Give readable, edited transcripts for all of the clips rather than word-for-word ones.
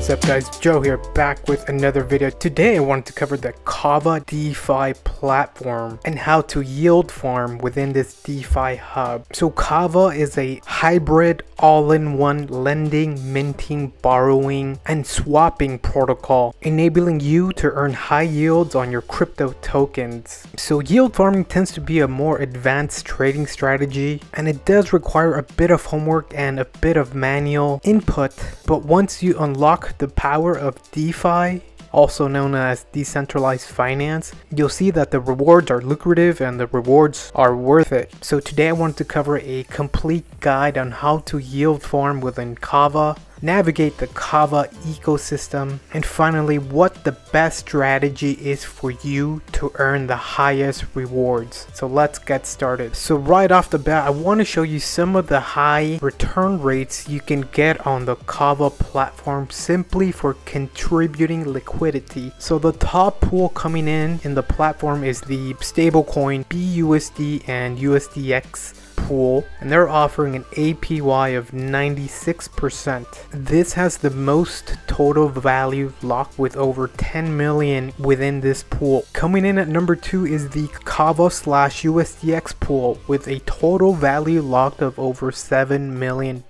What's up guys, Joe here, back with another video. Today I wanted to cover the KAVA DeFi platform and how to yield farm within this DeFi hub. So KAVA is a hybrid all-in-one lending, minting, borrowing, and swapping protocol, enabling you to earn high yields on your crypto tokens. So yield farming tends to be a more advanced trading strategy, and it does require a bit of homework and a bit of manual input, but once you unlock the power of DeFi, also known as decentralized finance, you'll see that the rewards are lucrative and the rewards are worth it. So today I wanted to cover a complete guide on how to yield farm within KAVA, navigate the KAVA ecosystem, and finally what the best strategy is for you to earn the highest rewards. So let's get started. So right off the bat, I want to show you some of the high return rates you can get on the KAVA platform simply for contributing liquidity. So the top pool coming in the platform is the stablecoin BUSD and USDX pool, and they're offering an APY of 96%. This has the most total value locked with over 10 million within this pool. Coming in at number 2 is the KAVA/USDX pool with a total value locked of over $7 million.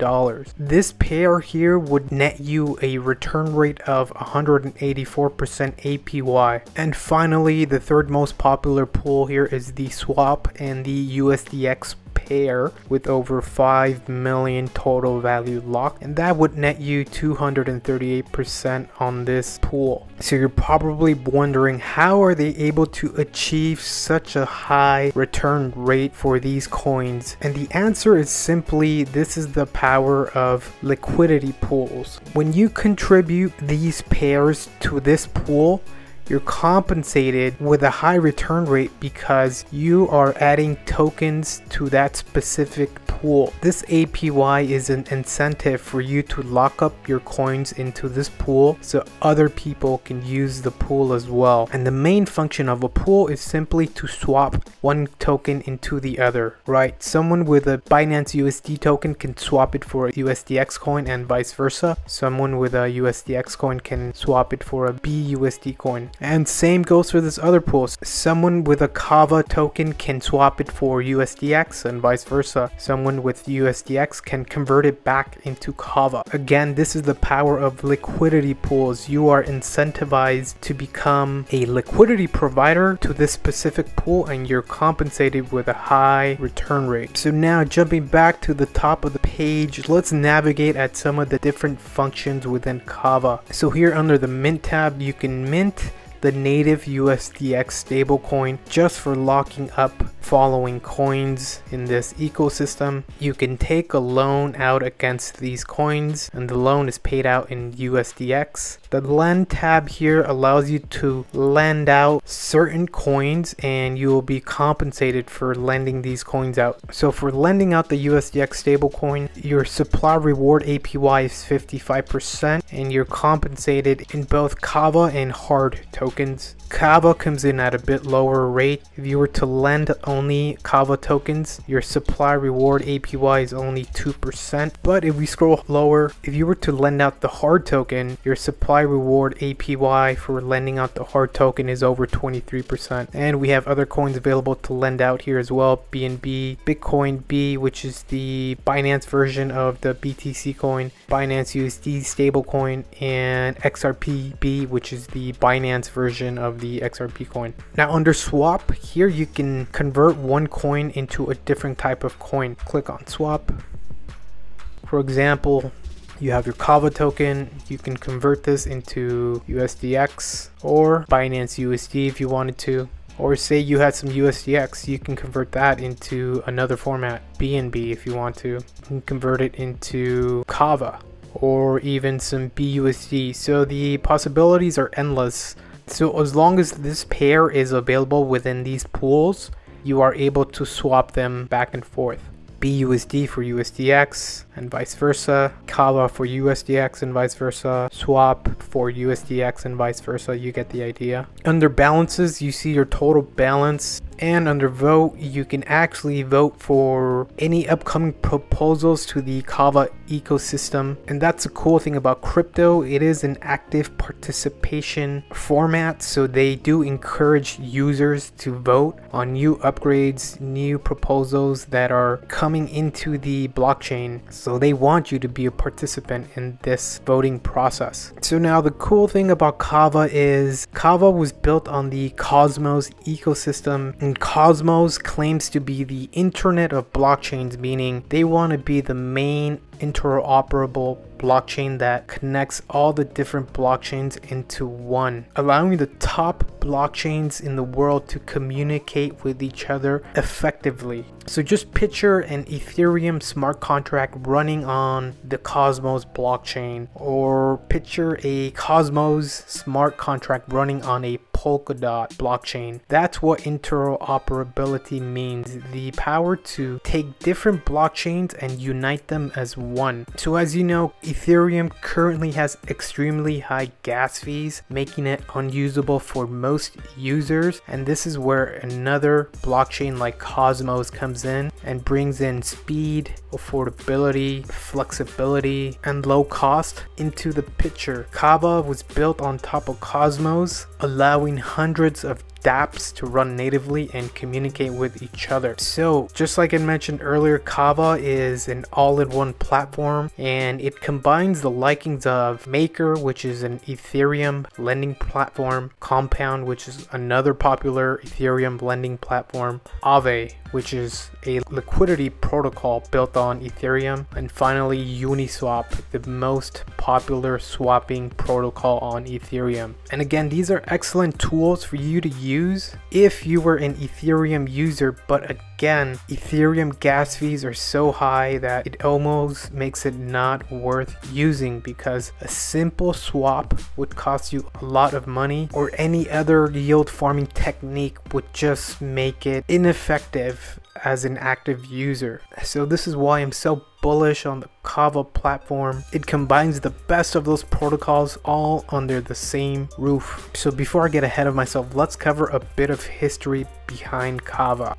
This pair here would net you a return rate of 184% APY. And finally, the third most popular pool here is the swap and the USDX pair with over 5 million total value locked, and that would net you 238% on this pool. So you're probably wondering, how are they able to achieve such a high return rate for these coins? And the answer is simply, this is the power of liquidity pools. When you contribute these pairs to this pool, you're compensated with a high return rate because you are adding tokens to that specific pool. This APY is an incentive for you to lock up your coins into this pool so other people can use the pool as well. And the main function of a pool is simply to swap one token into the other, right? Someone with a Binance USD token can swap it for a USDX coin and vice versa. Someone with a USDX coin can swap it for a BUSD coin. And same goes for this other pool. Someone with a KAVA token can swap it for USDX and vice versa. Someone with USDX can convert it back into KAVA. Again, this is the power of liquidity pools. You are incentivized to become a liquidity provider to this specific pool, and you're compensated with a high return rate. So now jumping back to the top of the page, let's navigate at some of the different functions within KAVA. So here under the mint tab, you can mint the native USDX stablecoin just for locking up following coins in this ecosystem. You can take a loan out against these coins, and the loan is paid out in USDX. The lend tab here allows you to lend out certain coins, and you will be compensated for lending these coins out. So for lending out the USDX stablecoin, your supply reward APY is 55%, and you're compensated in both KAVA and hard tokens. KAVA comes in at a bit lower rate. If you were to lend only KAVA tokens, your supply reward APY is only 2%. But if we scroll lower, if you were to lend out the hard token, your supply reward APY for lending out the hard token is over 23%. And we have other coins available to lend out here as well. BNB, Bitcoin B, which is the Binance version of the BTC coin, Binance USD stablecoin, and XRP B, which is the Binance version of the XRP coin. Now under swap, here you can convert one coin into a different type of coin. Click on swap. For example, you have your KAVA token, you can convert this into USDX or Binance USD if you wanted to. Or say you had some USDX, you can convert that into another format, BNB if you want to. You can convert it into KAVA or even some BUSD. So the possibilities are endless. So as long as this pair is available within these pools, you are able to swap them back and forth. BUSD for USDX and vice versa, KAVA for USDX and vice versa, swap for USDX and vice versa. You get the idea. Under balances, you see your total balance And under vote, you can actually vote for any upcoming proposals to the KAVA ecosystem. And that's the cool thing about crypto. It is an active participation format, so they do encourage users to vote on new upgrades, new proposals that are coming into the blockchain. So they want you to be a participant in this voting process. So now the cool thing about KAVA is KAVA was built on the Cosmos ecosystem, and Cosmos claims to be the internet of blockchains, meaning they want to be the main interoperable blockchain that connects all the different blockchains into one, allowing the top blockchains in the world to communicate with each other effectively. So just picture an Ethereum smart contract running on the Cosmos blockchain, or picture a Cosmos smart contract running on a Polkadot blockchain. That's what interoperability means, the power to take different blockchains and unite them as one. So as you know, Ethereum currently has extremely high gas fees, making it unusable for most users, and this is where another blockchain like Cosmos comes in and brings in speed, affordability, flexibility, and low cost into the picture. KAVA was built on top of Cosmos, allowing hundreds of dApps to run natively and communicate with each other. So just like I mentioned earlier, KAVA is an all-in-one platform, and it combines the likings of Maker, which is an Ethereum lending platform, Compound, which is another popular Ethereum lending platform, KAVA, which is a liquidity protocol built on Ethereum, and finally Uniswap, the most popular swapping protocol on Ethereum. And again, these are excellent tools for you to use if you were an Ethereum user, but again, Ethereum gas fees are so high that it almost makes it not worth using, because a simple swap would cost you a lot of money, or any other yield farming technique would just make it ineffective as an active user. So this is why I'm so bullish on the KAVA platform. It combines the best of those protocols all under the same roof. So before I get ahead of myself, let's cover a bit of history behind KAVA.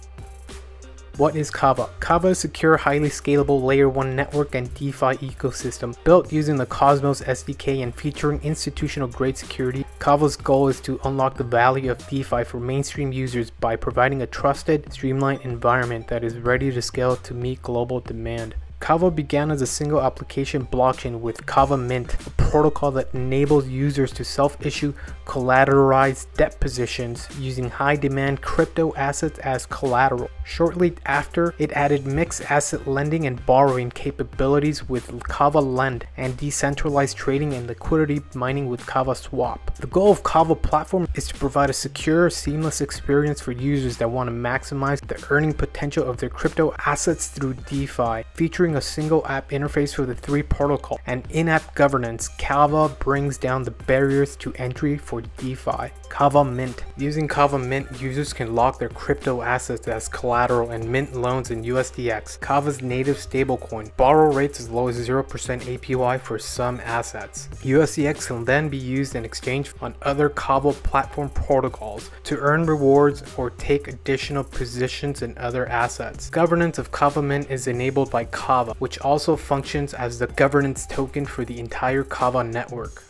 What is KAVA? KAVA is a secure, highly scalable layer 1 network and DeFi ecosystem built using the Cosmos SDK and featuring institutional grade security. KAVA's goal is to unlock the value of DeFi for mainstream users by providing a trusted, streamlined environment that is ready to scale to meet global demand. KAVA began as a single application blockchain with KAVA Mint, a protocol that enables users to self-issue collateralized debt positions using high-demand crypto assets as collateral. Shortly after, it added mixed asset lending and borrowing capabilities with KAVA Lend and decentralized trading and liquidity mining with KAVA Swap. The goal of KAVA platform is to provide a secure, seamless experience for users that want to maximize the earning potential of their crypto assets through DeFi. Featuring a single app interface for the three protocols and in-app governance, KAVA brings down the barriers to entry for DeFi. KAVA Mint. Using KAVA Mint, users can lock their crypto assets as collateral and mint loans in USDX, KAVA's native stablecoin. Borrow rates as low as 0% APY for some assets. USDX can then be used in exchange on other KAVA platform protocols to earn rewards or take additional positions in other assets. Governance of KAVA Mint is enabled by KAVA, which also functions as the governance token for the entire KAVA network.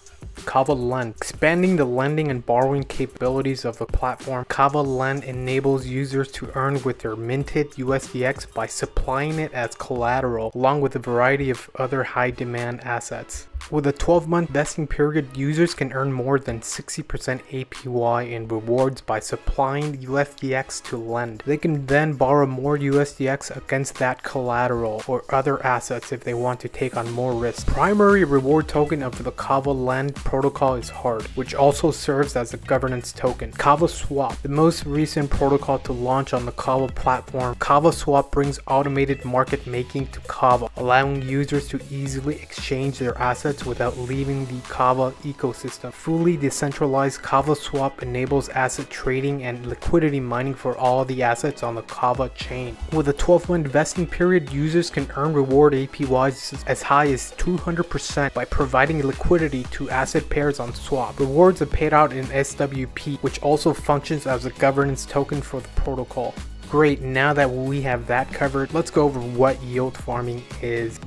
KAVA Lend. Expanding the lending and borrowing capabilities of the platform, KAVA Lend enables users to earn with their minted USDX by supplying it as collateral, along with a variety of other high-demand assets. With a 12-month vesting period, users can earn more than 60% APY in rewards by supplying USDX to Lend. They can then borrow more USDX against that collateral or other assets if they want to take on more risk. Primary reward token of the KAVA Lend protocol is HARD, which also serves as a governance token. KAVA Swap, the most recent protocol to launch on the KAVA platform. KAVA Swap brings automated market making to KAVA, allowing users to easily exchange their assets without leaving the KAVA ecosystem. Fully decentralized KAVA Swap enables asset trading and liquidity mining for all the assets on the KAVA chain. With a 12-month vesting period, users can earn reward APYs as high as 200% by providing liquidity to asset trusted pairs on swap. Rewards are paid out in SWP, which also functions as a governance token for the protocol. Great, now that we have that covered, let's go over what yield farming is.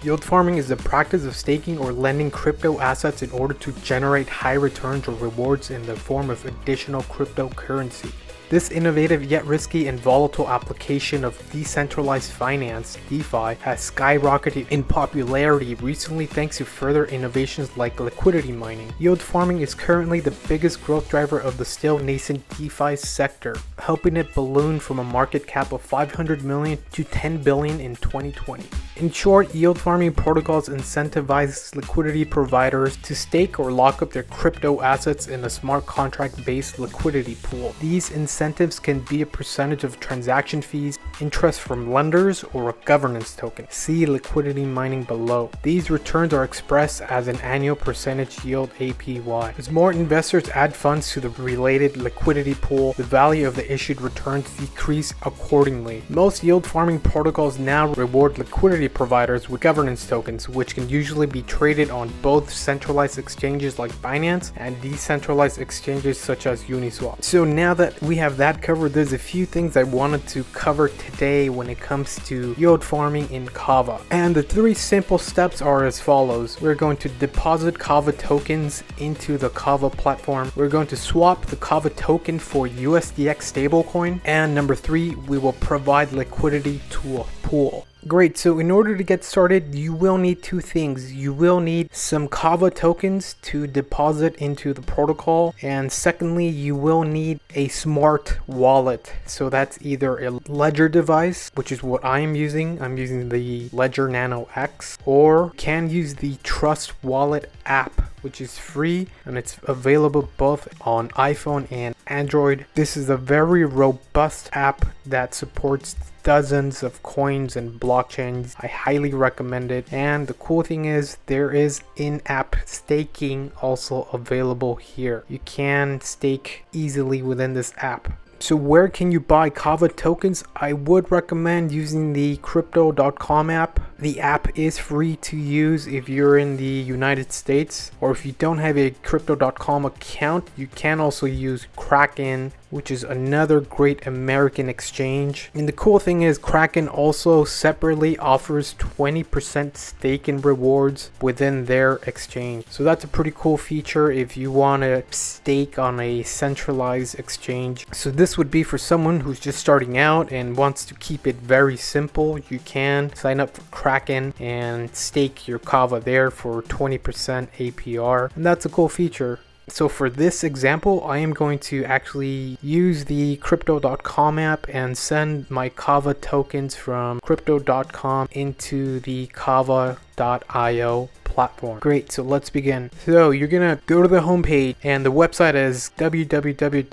Yield farming is the practice of staking or lending crypto assets in order to generate high returns or rewards in the form of additional cryptocurrency. This innovative yet risky and volatile application of decentralized finance, DeFi, has skyrocketed in popularity recently thanks to further innovations like liquidity mining. Yield farming is currently the biggest growth driver of the still nascent DeFi sector, helping it balloon from a market cap of 500 million to 10 billion in 2020. In short, yield farming protocols incentivize liquidity providers to stake or lock up their crypto assets in a smart contract-based liquidity pool. These incentives can be a percentage of transaction fees, interest from lenders, or a governance token. See liquidity mining below. These returns are expressed as an annual percentage yield APY. As more investors add funds to the related liquidity pool, the value of the issued returns decrease accordingly. Most yield farming protocols now reward liquidity providers with governance tokens, which can usually be traded on both centralized exchanges like Binance and decentralized exchanges such as Uniswap. So now that we have that covered, there's a few things I wanted to cover today when it comes to yield farming in KAVA. And the 3 simple steps are as follows. We're going to deposit KAVA tokens into the KAVA platform. We're going to swap the KAVA token for USDX stablecoin. And number 3, we will provide liquidity to a pool. Great, so in order to get started, you will need 2 things. You will need some KAVA tokens to deposit into the protocol, and secondly, you will need a smart wallet. So that's either a ledger device, which is what I am using. I'm using the Ledger Nano X, or can use the Trust Wallet app, which is free and it's available both on iPhone and Android. This is a very robust app that supports dozens of coins and blockchains. I highly recommend it, and the cool thing is there is in-app staking also available here. You can stake easily within this app. So where can you buy KAVA tokens? I would recommend using the Crypto.com app. The app is free to use if you're in the United States, or if you don't have a Crypto.com account, you can also use Kraken, which is another great American exchange. And the cool thing is Kraken also separately offers 20% staking rewards within their exchange. So that's a pretty cool feature if you want to stake on a centralized exchange. So this would be for someone who's just starting out and wants to keep it very simple. You can sign up for Kraken and stake your KAVA there for 20% APR, and that's a cool feature. So for this example, I am going to actually use the Crypto.com app and send my KAVA tokens from Crypto.com into the KAVA.io platform. Great, so let's begin. So you're gonna go to the homepage, and the website is www.kava.io,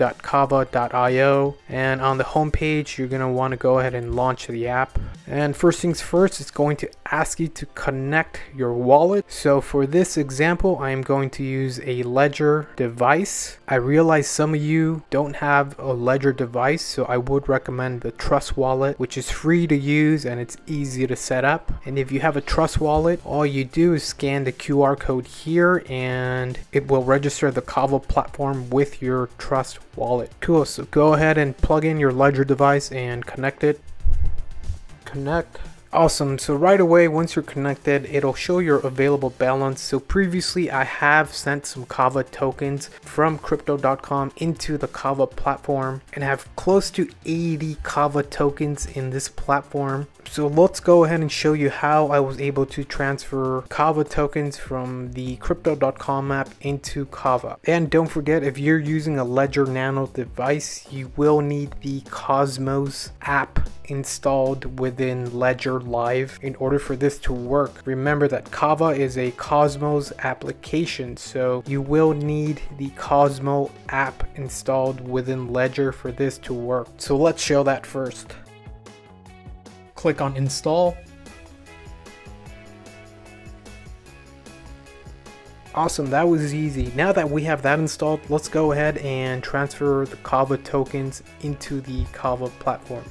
and on the homepage you're gonna want to go ahead and launch the app. And first things first, it's going to ask you to connect your wallet. So for this example, I am going to use a Ledger device. I realize some of you don't have a Ledger device, so I would recommend the Trust Wallet, which is free to use and it's easy to set up. And if you have a Trust Wallet, all you do is scan the QR code here and it will register the KAVA platform with your Trust Wallet. Cool, so go ahead and plug in your Ledger device and connect it. Connect. Awesome, so right away once you're connected, it'll show your available balance. So previously I have sent some KAVA tokens from Crypto.com into the KAVA platform and have close to 80 KAVA tokens in this platform. So let's go ahead and show you how I was able to transfer KAVA tokens from the Crypto.com app into KAVA. And don't forget, if you're using a Ledger Nano device, you will need the Cosmos app installed within Ledger Live in order for this to work. Remember that KAVA is a Cosmos application, so you will need the Cosmos app installed within Ledger for this to work. So let's show that first. Click on install. Awesome, that was easy. Now that we have that installed, let's go ahead and transfer the KAVA tokens into the KAVA platform.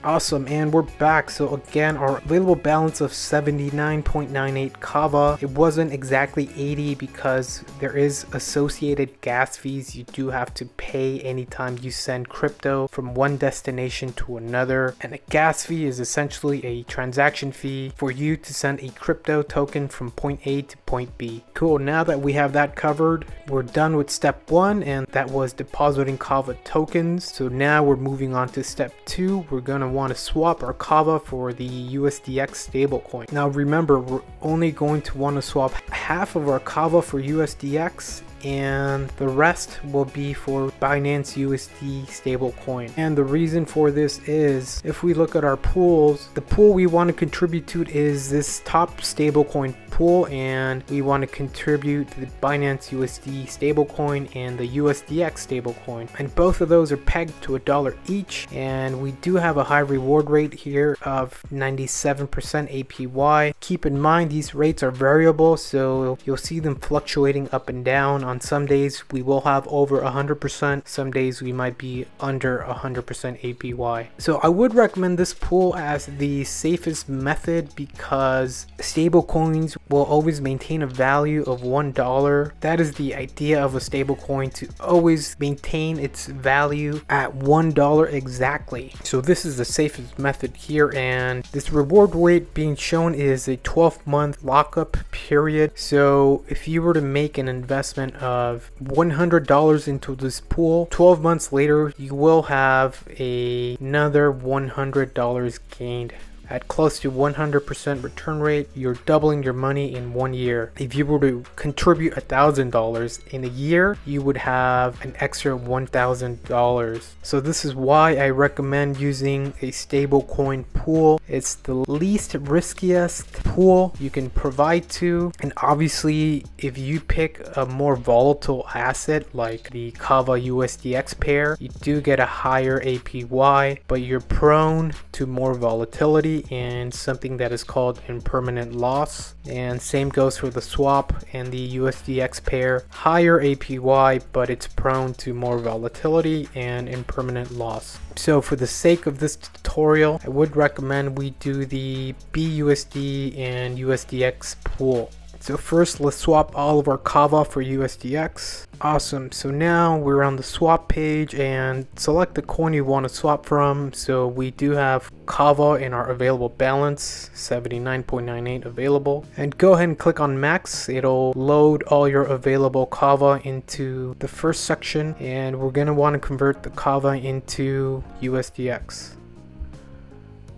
Awesome, and we're back. So again, our available balance of 79.98 KAVA. It wasn't exactly 80 because there is associated gas fees you do have to pay anytime you send crypto from one destination to another. And a gas fee is essentially a transaction fee for you to send a crypto token from point A to point B. Cool, now that we have that covered, we're done with step 1, and that was depositing KAVA tokens. So now we're moving on to step 2. We're going to want to swap our KAVA for the USDX stablecoin. Now remember, we're only going to want to swap half of our KAVA for USDX, and the rest will be for Binance USD stablecoin. And the reason for this is, if we look at our pools, the pool we want to contribute to is this top stablecoin pool, and we want to contribute the Binance USD stablecoin and the USDX stablecoin, and both of those are pegged to $1 each, and we do have a high reward rate here of 97% APY. Keep in mind these rates are variable, so you'll see them fluctuating up and down. On some days we will have over 100%, some days we might be under 100% APY. So I would recommend this pool as the safest method because stablecoins will always maintain a value of $1. That is the idea of a stablecoin, to always maintain its value at $1 exactly. So this is the safest method here, and this reward rate being shown is a 12-month lockup period. So if you were to make an investment of $100 into this pool, 12 months later you will have another $100 gained. At close to 100% return rate, you're doubling your money in 1 year. If you were to contribute $1,000 in a year, you would have an extra $1,000. So this is why I recommend using a stablecoin pool. It's the least riskiest pool you can provide to. And obviously, if you pick a more volatile asset like the KAVA USDX pair, you do get a higher APY, but you're prone to more volatility and something that is called impermanent loss. And same goes for the swap and the USDX pair. Higher APY, but it's prone to more volatility and impermanent loss. So for the sake of this tutorial, I would recommend we do the BUSD and USDX pool. So first, let's swap all of our KAVA for USDX. Awesome, so now we're on the swap page and select the coin you want to swap from. So we do have KAVA in our available balance, 79.98 available. And go ahead and click on max. It'll load all your available KAVA into the first section, and we're going to want to convert the KAVA into USDX.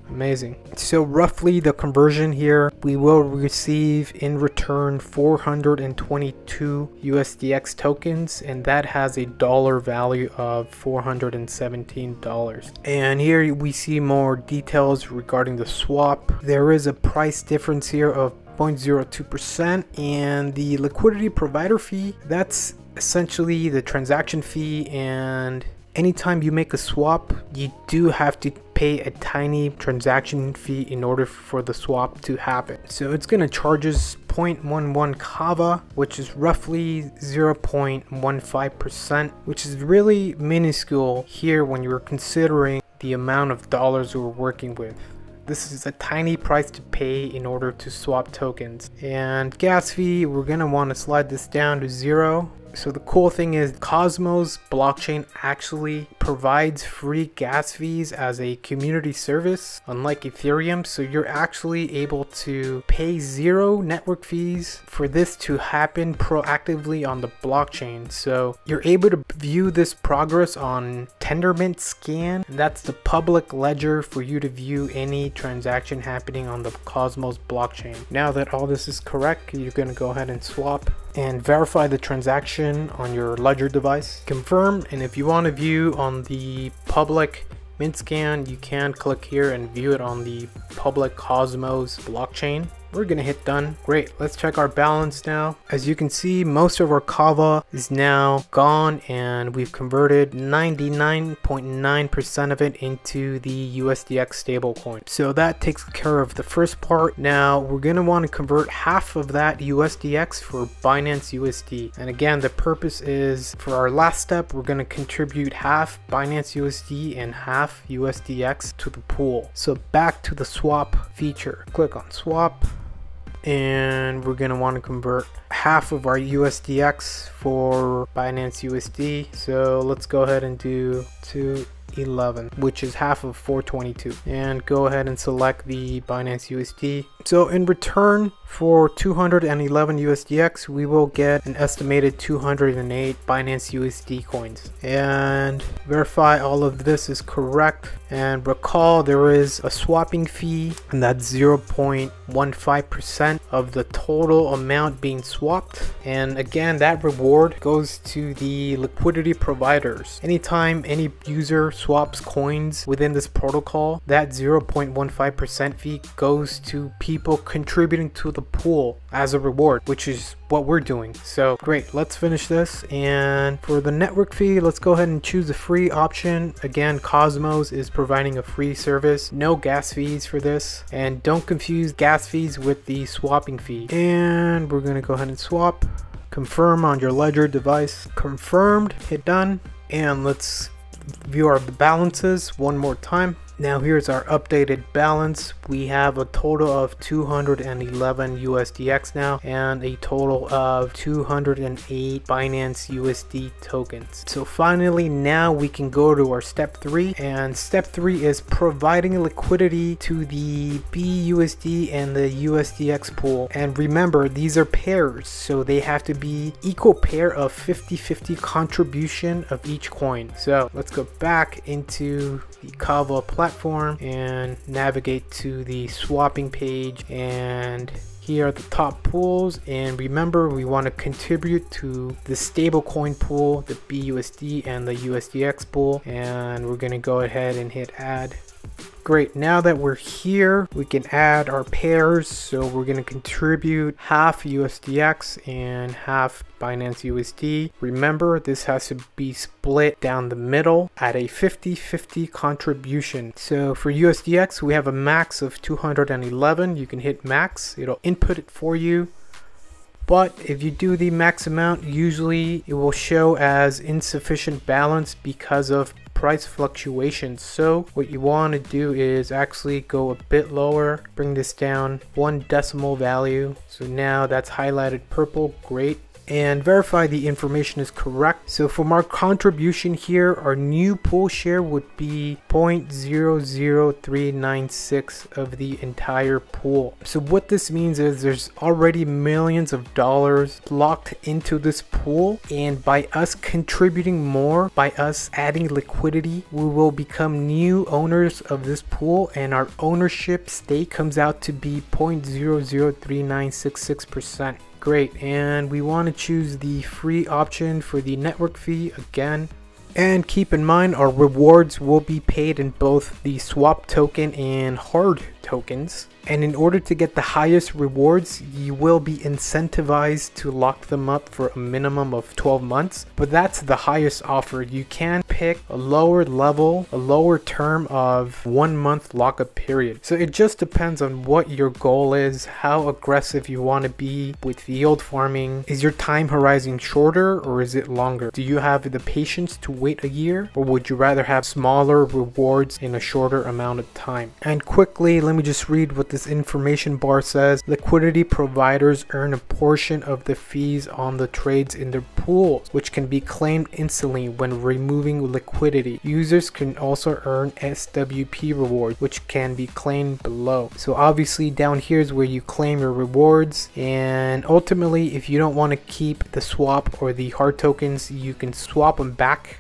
Amazing. So roughly the conversion here, we will receive in return 422 USDX tokens, and that has a dollar value of $417. And here we see more details regarding the swap. There is a price difference here of 0.02%, and the liquidity provider fee, that's essentially the transaction fee, and anytime you make a swap, you do have to pay a tiny transaction fee in order for the swap to happen. So it's going to charge us 0.11 KAVA, which is roughly 0.15%, which is really minuscule here when you're considering the amount of dollars we're working with. This is a tiny price to pay in order to swap tokens. And gas fee, we're going to want to slide this down to 0. So the cool thing is Cosmos blockchain actually provides free gas fees as a community service, unlike Ethereum. So you're actually able to pay 0 network fees for this to happen proactively on the blockchain. So you're able to view this progress on Tendermint Scan. That's the public ledger for you to view any transaction happening on the Cosmos blockchain. Now that all this is correct, you're going to go ahead and swap and verify the transaction on your ledger device. Confirm, and if you want to view on the public mint scan, you can click here and view it on the public Cosmos blockchain. We're gonna hit done. Great, let's check our balance now. As you can see, most of our KAVA is now gone, and we've converted 99.9% of it into the USDX stablecoin. So that takes care of the first part. Now we're gonna want to convert half of that USDX for Binance USD. And again, the purpose is for our last step, we're gonna contribute half Binance USD and half USDX to the pool. So back to the swap feature. Click on swap, and we're going to want to convert half of our USDX for Binance USD. So let's go ahead and do 211, which is half of 422, and go ahead and select the Binance USD. So in return for 211 USDX, we will get an estimated 208 Binance USD coins. And verify all of this is correct. And recall there is a swapping fee, and that's 0.15% of the total amount being swapped. And again, that reward goes to the liquidity providers. Anytime any user swaps coins within this protocol, that 0.15% fee goes to people contributing to the pool as a reward, which is what we're doing. So great, let's finish this. And for the network fee, let's go ahead and choose the free option. Again, Cosmos is providing a free service, no gas fees for this, and don't confuse gas fees with the swapping fee. And we're gonna go ahead and swap. Confirm on your ledger device. Confirmed, hit done, and let's view our balances one more time. Now here's our updated balance. We have a total of 211 USDX now, and a total of 208 Binance USD tokens. So finally, now we can go to our step 3, and step 3 is providing liquidity to the BUSD and the USDX pool. And remember, these are pairs, so they have to be equal pair of 50-50 contribution of each coin. So let's go back into the KAVA platform and navigate to the swapping page, and here are the top pools. And remember, we want to contribute to the stablecoin pool, the BUSD and the USDX pool, and we're going to go ahead and hit add. Great, now that we're here, we can add our pairs. So we're going to contribute half USDX and half Binance USD. Remember, this has to be split down the middle at a 50-50 contribution. So for USDX, we have a max of 211. You can hit max, it'll input it for you. But if you do the max amount, usually it will show as insufficient balance because of price fluctuations. So what you want to do is actually go a bit lower, bring this down 1 decimal value. So now that's highlighted purple. Great. And verify the information is correct. So from our contribution here, our new pool share would be 0.00396 of the entire pool. So what this means is there's already millions of dollars locked into this pool, and by us contributing more, by us adding liquidity, we will become new owners of this pool, and our ownership stake comes out to be 0.0039666%. Great, and we want to choose the free option for the network fee again. And keep in mind, our rewards will be paid in both the swap token and hard tokens. And in order to get the highest rewards, you will be incentivized to lock them up for a minimum of 12 months. But that's the highest offer. You can pick a lower level, a lower term of 1 month lockup period. So it just depends on what your goal is, how aggressive you want to be with yield farming. Is your time horizon shorter or is it longer? Do you have the patience to wait a year, or would you rather have smaller rewards in a shorter amount of time? And quickly, let me just read what this information bar says. Liquidity providers earn a portion of the fees on the trades in their pools, which can be claimed instantly when removing liquidity. Users can also earn SWP rewards, which can be claimed below. So obviously down here is where you claim your rewards, and ultimately if you don't want to keep the swap or the hard tokens, you can swap them back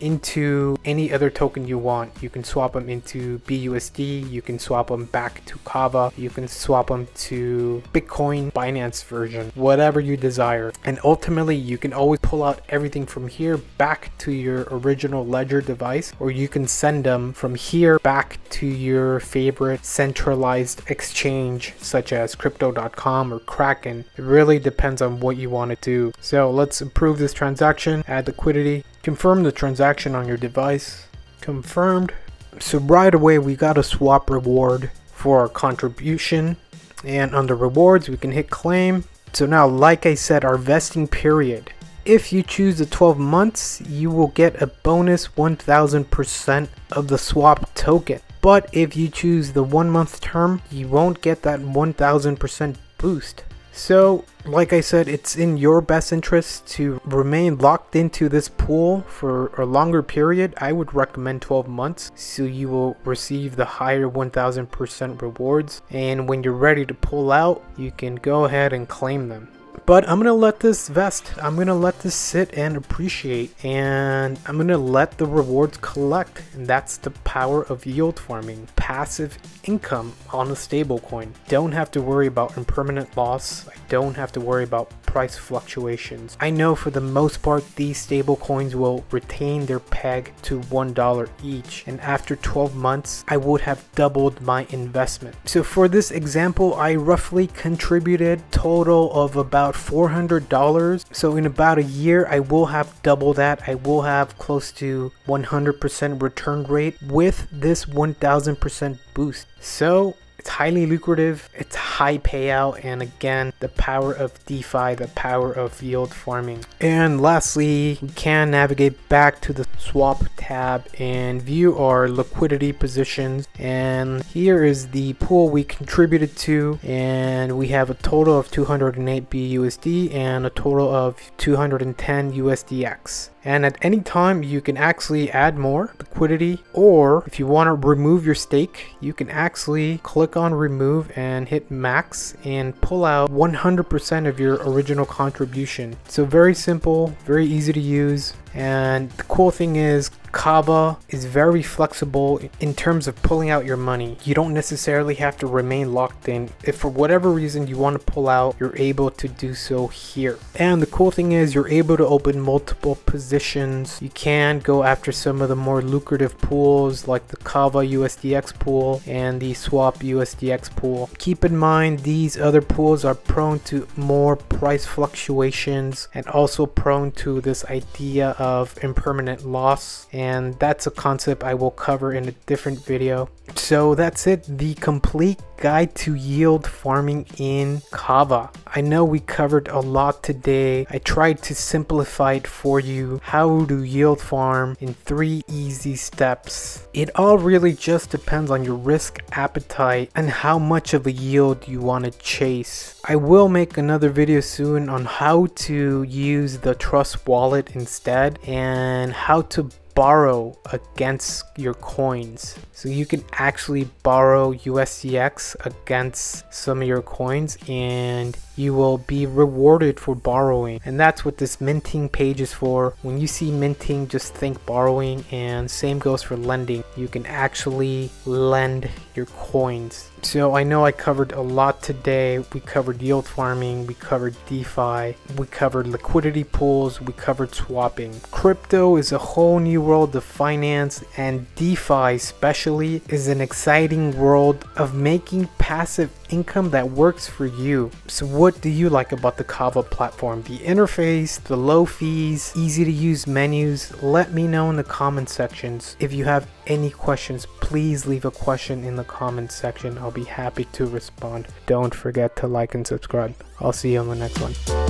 into any other token you want. You can swap them into BUSD, you can swap them back to KAVA, you can swap them to Bitcoin, Binance version, whatever you desire. And ultimately, you can always pull out everything from here back to your original ledger device, or you can send them from here back to your favorite centralized exchange such as crypto.com or Kraken. It really depends on what you want to do. So let's approve this transaction, add liquidity, confirm the transaction on your device. Confirmed. So right away we got a swap reward for our contribution, and under rewards we can hit claim. So now, like I said, our vesting period, if you choose the 12 months, you will get a bonus 1000% of the swap token. But if you choose the 1 month term, you won't get that 1000% boost. So like I said, it's in your best interest to remain locked into this pool for a longer period. I would recommend 12 months, so you will receive the higher 1000% rewards, and when you're ready to pull out, you can go ahead and claim them. But I'm gonna let this vest, I'm gonna let this sit and appreciate, and I'm gonna let the rewards collect. And that's the power of yield farming, passive income on a stablecoin. Don't have to worry about impermanent loss. I don't have to worry about price fluctuations. I know for the most part these stablecoins will retain their peg to $1 each, and after 12 months I would have doubled my investment. So for this example, I roughly contributed total of about $400. So in about a year I will have double that. I will have close to 100% return rate with this 1000% boost. So it's highly lucrative, it's high payout, and again, the power of DeFi, the power of yield farming. And lastly, we can navigate back to the swap tab and view our liquidity positions. And here is the pool we contributed to, and we have a total of 208 BUSD and a total of 210 USDX. And at any time you can actually add more liquidity, or if you want to remove your stake, you can actually click on remove and hit max and pull out 100% of your original contribution. So very simple, very easy to use. And the cool thing is KAVA is very flexible in terms of pulling out your money. You don't necessarily have to remain locked in. If for whatever reason you want to pull out, you're able to do so here. And the cool thing is you're able to open multiple positions. You can go after some of the more lucrative pools like the KAVA USDX pool and the swap USDX pool. Keep in mind these other pools are prone to more price fluctuations and also prone to this idea of impermanent loss, and that's a concept I will cover in a different video. So that's it, the complete guide to yield farming in KAVA. I know we covered a lot today. I tried to simplify it for you, how to yield farm in 3 easy steps. It all really just depends on your risk appetite and how much of a yield you want to chase. I will make another video soon on how to use the Trust wallet instead and how to borrow against your coins. So you can actually borrow USDX against some of your coins and you will be rewarded for borrowing. And that's what this minting page is for. When you see minting, just think borrowing, and same goes for lending. You can actually lend your coins. So I know I covered a lot today. We covered yield farming, we covered DeFi, we covered liquidity pools, we covered swapping. Crypto is a whole new world of finance, and DeFi especially is an exciting world of making passive income that works for you. So what do you like about the KAVA platform? The interface, the low fees, easy to use menus? Let me know in the comment sections. If you have any questions, please leave a question in the comment section. I'll be happy to respond. Don't forget to like and subscribe. I'll see you on the next one.